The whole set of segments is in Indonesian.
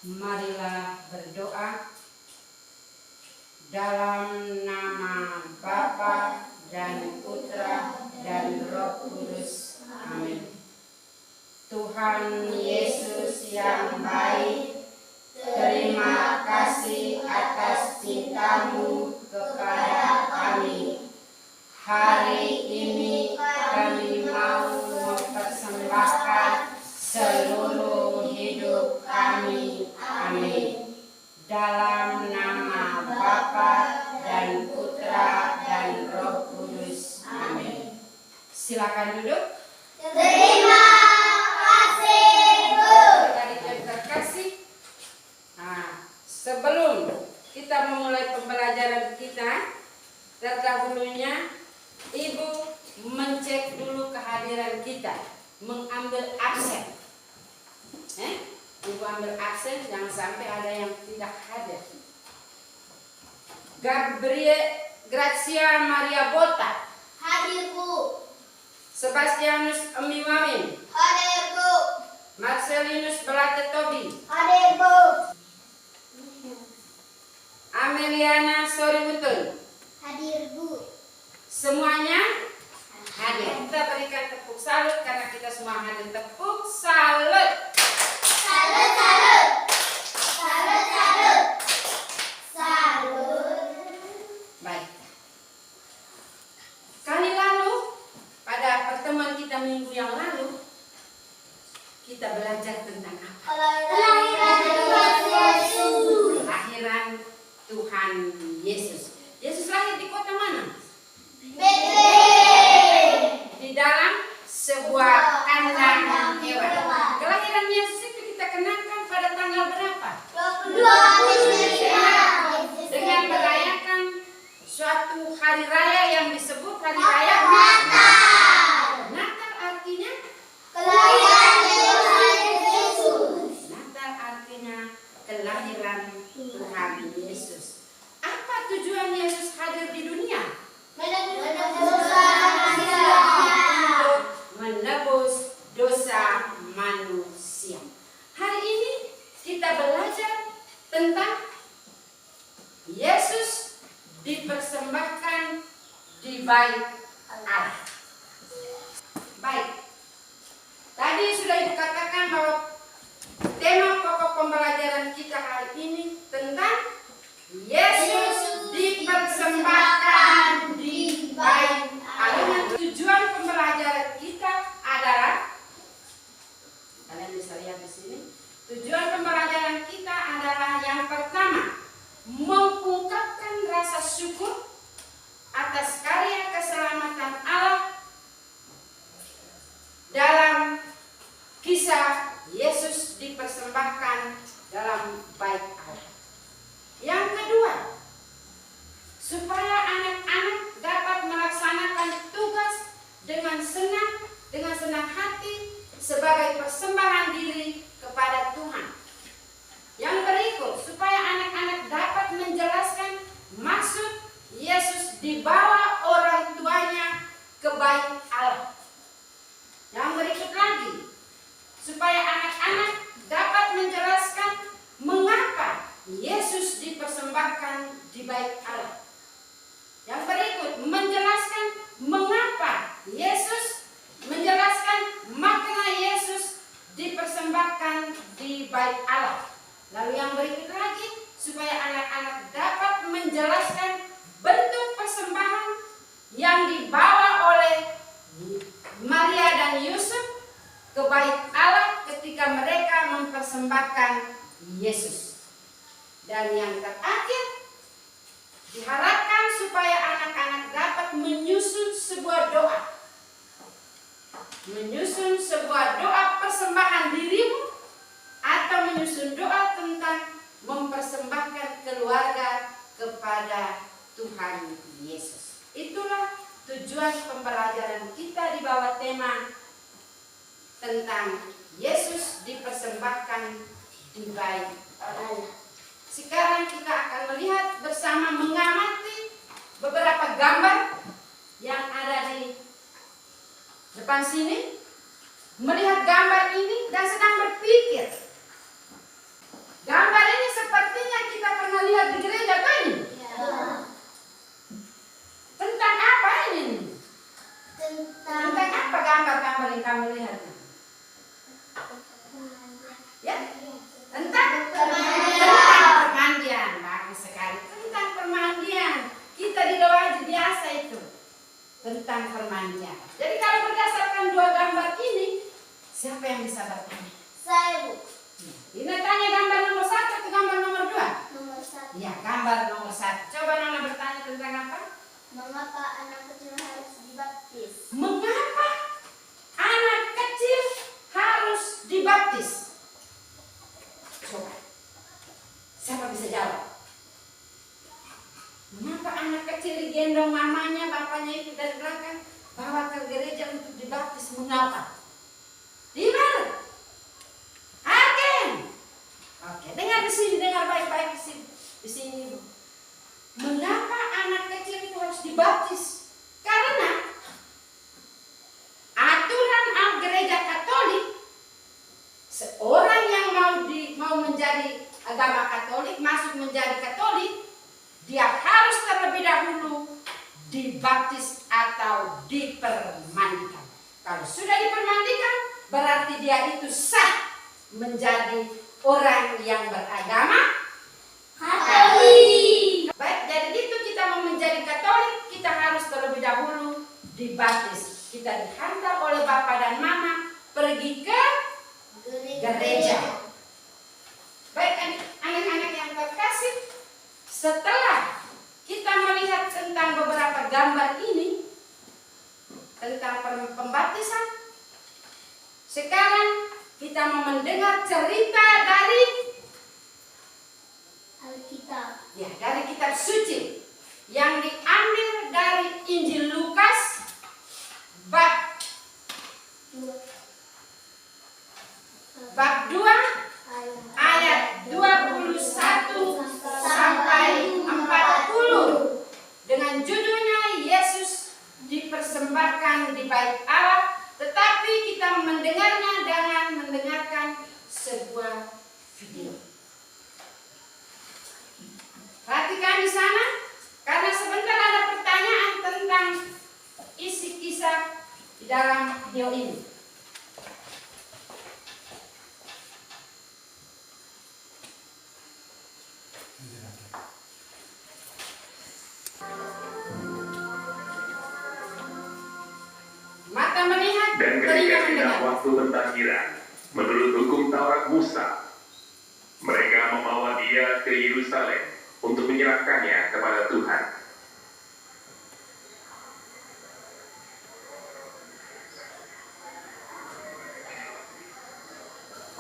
Marilah berdoa. Dalam nama Bapa dan Putra dan Roh Kudus. Amin. Tuhan Yesus yang baik, terima kasih atas cinta-Mu kepada kami. Hari ini kami mau mempersembahkan seluruh hidup kami. Amin. Dalam nama Bapa dan Putra dan Roh Kudus. Amin. Silakan duduk. Terima kasih, Bu. Adik yang terkasih. Nah, sebelum kita memulai pembelajaran kita, terdahulunya Ibu mencek dulu kehadiran kita, mengambil absen. Ibu ambil absen, jangan sampai ada yang tidak hadir. Gabriel Gracia Maria Bota. Hadir, Bu. Sebastianus Emiwamin. Hadir, Bu. Marcelinus Belate Tobi. Hadir, Bu. Ameliana Soributun. Hadir, Bu. Semuanya hadir. Kita berikan tepuk salut karena kita semua hadir. Tepuk salut. Salut, salut. Salut, salut. Salut. Baik. Kali lalu, pada pertemuan kita minggu yang lalu, kita belajar tentang apa? Kelahiran Tuhan Yesus. Kelahiran Tuhan Yesus. Yesus lahir di kota mana? Betlehem. Di dalam sebuah kandang hewan. Kelahiran Yesus itu kita kenangkan pada tanggal berapa? 22 Desember. Dengan merayakan suatu hari raya yang disebut hari raya Natal. Natal artinya Kelahiran Tuhan Yesus. Natal artinya kelahiran Tuhan Yesus. Apa tujuan Yesus hadir di dunia? Untuk menebus dosa manusia. Hari ini kita belajar tentang Yesus dipersembahkan di bait Allah. Baik. Tadi sudah dikatakan bahwa tema pokok pembelajaran kita hari ini tentang Yesus dipersembahkan di bait Allah. Tujuan pembelajaran kita adalah, kalian bisa lihat di sini. Tujuan pembelajaran kita adalah yang pertama, mengungkapkan rasa syukur atas karya keselamatan Allah dalam kisah Yesus dipersembahkan dalam bait Allah. Yang kedua, supaya anak-anak dapat melaksanakan tugas dengan senang hati sebagai persembahan diri kepada Tuhan. Yang berikut, supaya anak-anak dapat menjelaskan maksud Yesus dibawa orang tuanya ke bait Allah. Yang berikut lagi, supaya anak-anak dapat menjelaskan mengapa Yesus dipersembahkan di bait Allah. Yang berikut, menjelaskan mengapa Yesus, menjelaskan makna Yesus dipersembahkan di bait Allah. Lalu yang berikut lagi, supaya anak-anak dapat menjelaskan bentuk persembahan yang dibawa oleh Maria dan Yusuf ke bait Allah ketika mereka mempersembahkan Yesus. Dan yang terakhir, diharapkan supaya anak-anak dapat menyusun sebuah doa. Menyusun sebuah doa persembahan dirimu atau menyusun doa tentang mempersembahkan keluarga kepada Tuhan Yesus. Itulah tujuan pembelajaran kita di bawah tema tentang Yesus dipersembahkan di bait Allah. Sekarang kita akan melihat bersama, mengamati beberapa gambar yang ada di depan sini. Melihat gambar ini dan sedang berpikir, gambar lihat di gereja kan? Tentang apa ini? Tentang apa gambar-gambar yang kamu lihat? Ya? Tentang permandian. Bagus sekali. Tentang permandian. Kita di doa biasa itu. Tentang permandian. Jadi kalau berdasarkan dua gambar ini, siapa yang bisa bertanya? Saya, Bu. Ini tanya gambar nomor 1 atau gambar nomor 2? Nomor 1. Ya, gambar nomor 1. Coba Nona bertanya tentang apa? Mengapa anak kecil harus dibaptis? Mengapa anak kecil harus dibaptis? Coba. Siapa bisa jawab? Mengapa anak kecil digendong mamanya, bapaknya itu dari belakang, bawa ke gereja untuk dibaptis? Mengapa? Di mana? Hakim. Oke, dengar di sini, dengar baik-baik di sini. Di sini, Bu. Mengapa anak kecil itu harus dibaptis? Karena aturan gereja Katolik, seorang yang mau menjadi agama Katolik, masuk menjadi Katolik, dia harus terlebih dahulu dibaptis atau dipermandikan. Kalau sudah dipermandikan, berarti dia itu sah menjadi orang yang beragama Katolik. Baik, jadi itu kita mau menjadi Katolik, kita harus terlebih dahulu dibaptis. Kita dihantar oleh Bapak dan Mama pergi ke gereja. Baik, anak-anak yang terkasih, setelah kita melihat tentang beberapa gambar ini, tentang pembaptisan, sekarang kita mau mendengar cerita dari Alkitab. ya, dari kitab suci yang diambil dari Injil Lukas bab 2 ayat 21 sampai 40 dengan judulnya Yesus dipersembahkan di bait Allah, tetapi kita mendengarnya dengan mendengarkan sebuah video. Perhatikan di sana, karena sebentar ada pertanyaan tentang isi kisah di dalam video ini. Mata melihat, Dan telinga ketika mendengar. tidak waktu pentakbiran, menurut hukum Taurat Musa, mereka membawa dia ke Yerusalem untuk menyerahkannya kepada Tuhan.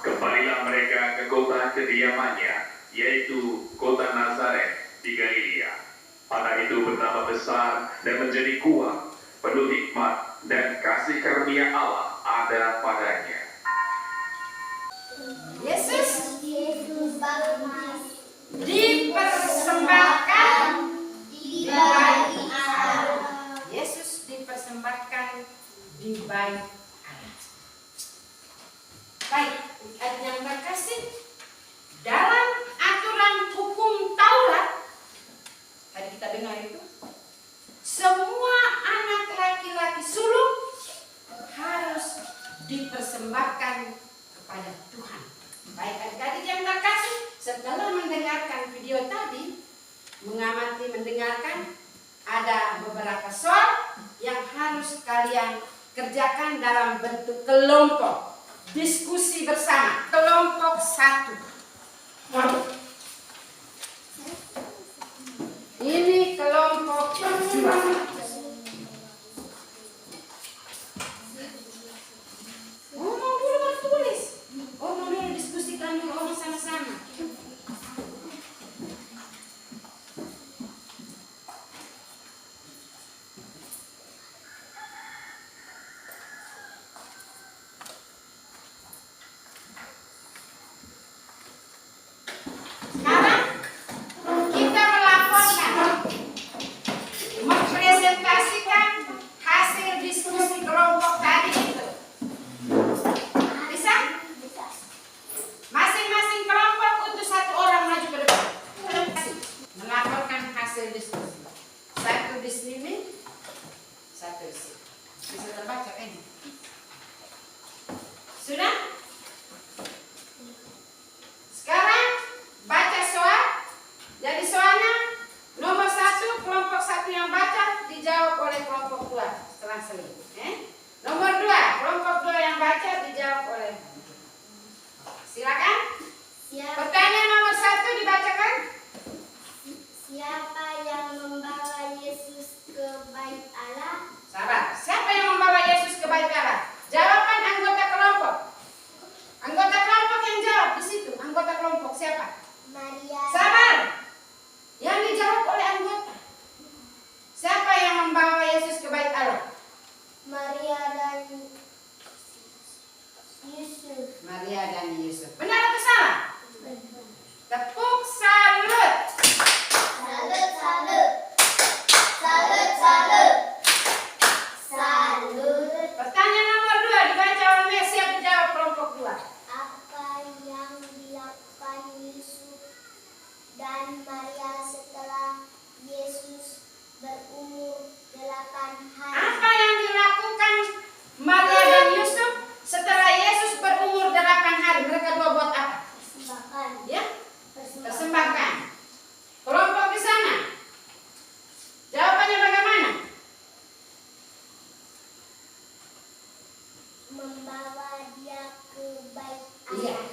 Kembalilah mereka ke kota kediamannya, yaitu kota Nazaret di Galilea. Anak itu bertambah besar dan menjadi kuat, penuh hikmat dan kasih karunia Allah ada padanya. Yesus baptis dipersembahkan di di bait bait Allah. Allah. Yesus dipersembahkan di bait Allah. Baik, ayat yang terkasih, dalam aturan hukum Taurat, tadi kita dengar itu, semua anak laki-laki sulung harus dipersembahkan kepada Tuhan. Baik, adik-adik yang terkasih, setelah mendengarkan video tadi, mendengarkan, ada beberapa soal yang harus kalian kerjakan dalam bentuk kelompok. Diskusi bersama, kelompok 1. Ini kelompok 2. Ngomong dulu baru tulis. Ngomong dulu, diskusikan dulu, ngomong sama-sama. Sekarang kita melaporkan, mempresentasikan kelompok 2 setelah seling. Nomor 2, kelompok 2 yang baca dijawab oleh. Silakan. Pertanyaan nomor 1 dibacakan. Siapa yang membawa Yesus ke bait Allah? Sabar. Siapa yang membawa Yesus ke bait Allah? Jawaban anggota kelompok. Anggota kelompok yang jawab di situ. Anggota kelompok siapa? Maria. Sabar. Yang dijawab oleh anggota. Siapa yang membawa Yesus ke bait Allah? Maria dan Yusuf. Maria dan Yusuf. Benar atau salah? Tepuk salut. Salut, salut. Salut, salut. Salut. Pertanyaan nomor 2 dibaca oleh Mes. Siap dijawab kelompok 2. Apa yang dilakukan Yusuf dan Maria setelah Yesus berumur 8 hari? Apa yang dilakukan Maria dan Yusuf setelah Yesus berumur 8 hari? Mereka dua buat apa? Persembahkan. Ya? Persembahkan. Kelompok di sana. Jawabannya bagaimana? Membawa dia ke bait Iya. Allah.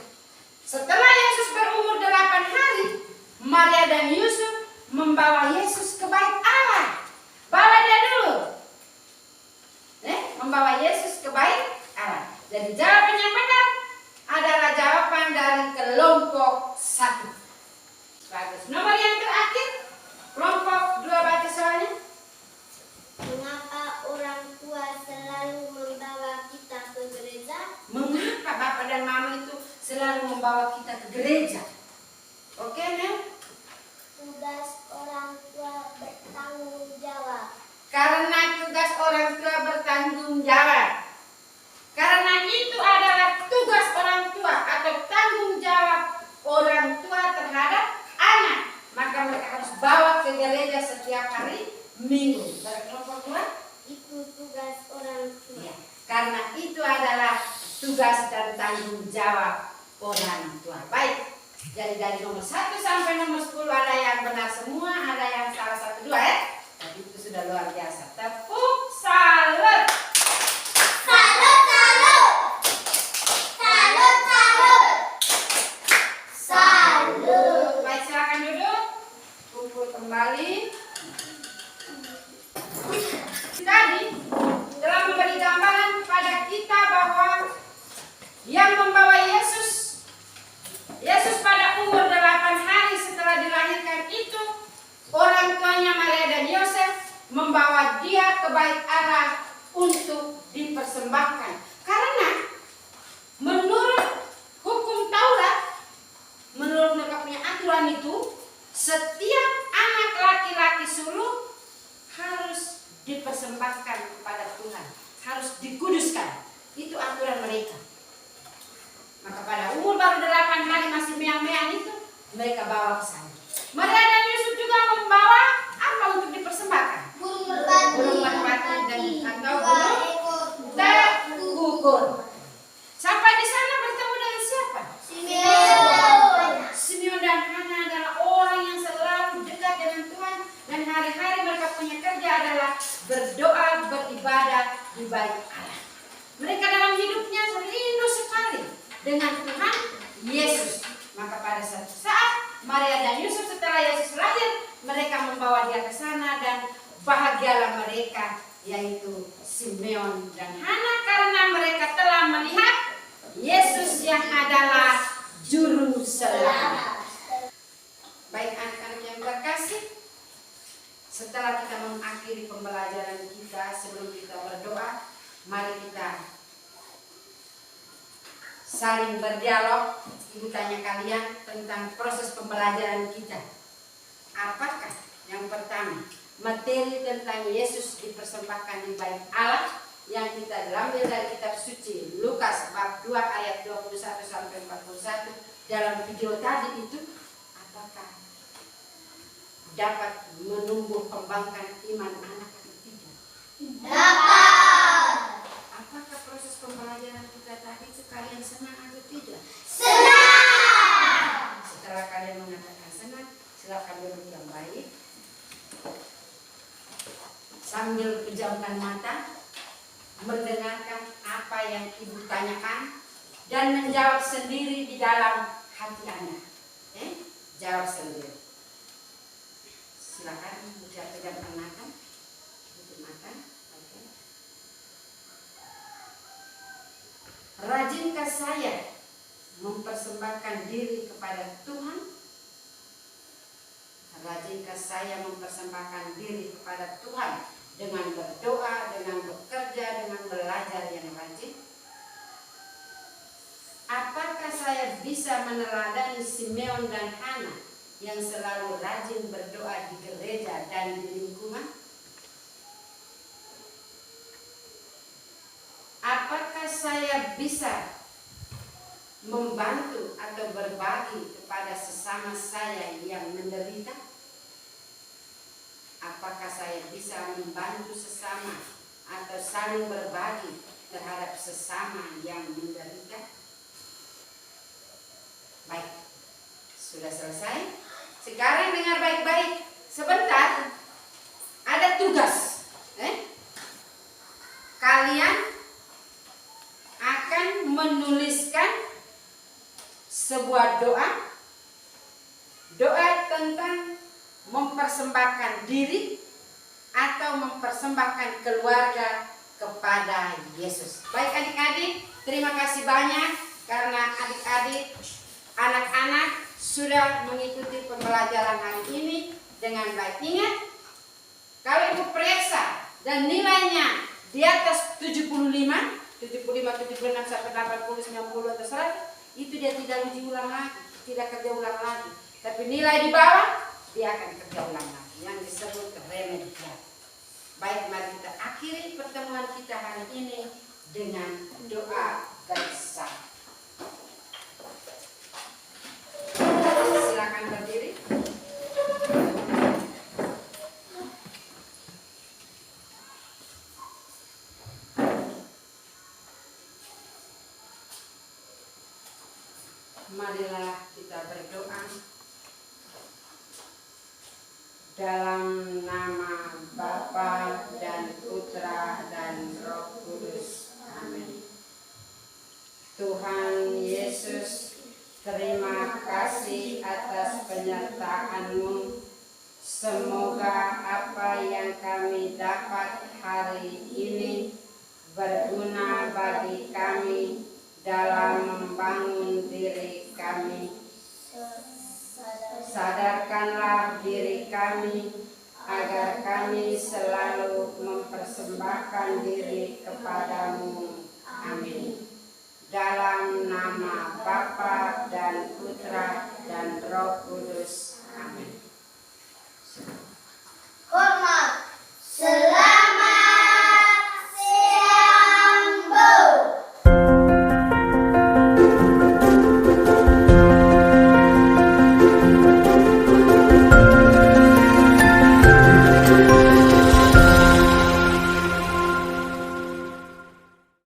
Setelah Yesus berumur 8 hari, Maria dan Yusuf membawa Yesus ke bait Allah. Bawa dia dulu. Membawa Yesus ke bait Allah. Jadi jawaban yang benar adalah jawaban dari kelompok 1. Bagus. Nomor yang terakhir, kelompok 2 baca soalnya. Mengapa orang tua selalu membawa kita ke gereja? Mengapa Bapak dan Mama itu selalu membawa kita ke gereja? Oke, Nel? Tugas orang tua bertanggung jawab. Karena tugas orang tua bertanggung jawab. Karena itu adalah tugas orang tua atau tanggung jawab orang tua terhadap anak. Maka mereka harus bawa ke gereja setiap hari Minggu. Dari kelompok 2? Itu tugas orang tua. Ya. Karena itu adalah tugas dan tanggung jawab orang tua. Baik. Jadi dari nomor 1 sampai nomor 10 ada yang benar semua, ada yang salah 1, 2 ya. Tapi itu sudah luar biasa. Tepuk salut. Salut, salut. Salut, salut. Salut. Baik, silakan duduk. Kumpul kembali. Tadi telah memberi gambaran kepada kita bahwa yang membawa Yesus pada umur 8 hari setelah dilahirkan itu, orang tuanya Maria dan Yosef membawa dia ke bait Allah untuk dipersembahkan. Karena menurut hukum Taurat, menurut mereka punya aturan itu, setiap anak laki-laki sulung harus dipersembahkan kepada Tuhan, harus dikuduskan. Itu aturan mereka. Maka pada umur baru 8 hari masih meang-meang itu, mereka bawa ke sana. Maria dan Yusuf juga membawa apa untuk dipersembahkan? Burung merpati. Burung merpati dan atau 2 burung ekor tegukur. Sampai di sana bertemu dengan siapa? Simeon dan Hana adalah orang yang selalu dekat dengan Tuhan, dan hari-hari mereka punya kerja adalah berdoa, beribadah di bait Allah. Mereka dalam hidupnya rindu sekali dengan Tuhan Yesus. Maka pada suatu saat Maria dan Yusuf setelah Yesus lahir, mereka membawa dia ke sana, dan bahagialah mereka, yaitu Simeon dan Hana, karena mereka telah melihat Yesus yang adalah juru selamat. Baik anak-anak yang terkasih, setelah kita mengakhiri pembelajaran kita, sebelum kita berdoa, mari kita saling berdialog. Ibu tanya kalian tentang proses pembelajaran kita. Apakah yang pertama, materi tentang Yesus dipersembahkan di bait Allah yang kita ambil dari kitab suci Lukas bab 2 ayat 21 sampai 41 dalam video tadi itu, apakah dapat menumbuh kembangkan iman anak atau tidak? Dapat. Apakah proses pembelajaran kita tadi itu kalian senang atau tidak? Senang. Setelah kalian mengatakan senang, silakan duduk yang baik. Sambil pejamkan memejamkan mata, mendengarkan apa yang Ibu tanyakan, dan menjawab sendiri di dalam hati Anda. Jawab sendiri. Silakan Ibu pejamkan mata. Tutup mata. Okay. Rajinkah saya mempersembahkan diri kepada Tuhan? Rajinkah saya mempersembahkan diri kepada Tuhan dengan berdoa, dengan bekerja, dengan belajar yang rajin? Apakah saya bisa meneladani Simeon dan Hana yang selalu rajin berdoa di gereja dan di lingkungan? Apakah saya bisa membantu atau berbagi kepada sesama saya yang menderita? Apakah saya bisa membantu sesama atau saling berbagi terhadap sesama yang menderita? Baik, sudah selesai. Sekarang dengar baik-baik. Sebentar, ada tugas. Kalian akan menuliskan sebuah doa tentang mempersembahkan diri atau mempersembahkan keluarga kepada Yesus. Baik adik-adik, terima kasih banyak karena adik-adik, anak-anak sudah mengikuti pembelajaran hari ini dengan baik. Ingat, kalau Ibu periksa dan nilainya di atas 75, 76 sampai 80, 90 atau 100, itu dia tidak uji ulang lagi, tidak kerja ulang lagi. Tapi nilai di bawah, dia akan kerja ulang lagi, yang disebut remedial. Baik, mari kita akhiri pertemuan kita hari ini dengan doa bersama. Silakan berdiri. Marilah kita berdoa. Dalam nama Bapa dan Putra dan Roh Kudus. Amin. Tuhan Yesus, terima kasih atas penyertaan-Mu. Semoga apa yang kami dapat hari ini berguna bagi kami dalam membangun diri kami. Sadarkanlah diri kami agar kami selalu mempersembahkan diri kepadamu. Amin. Dalam nama Bapa dan Putra dan Roh Kudus. Amin. Hormat.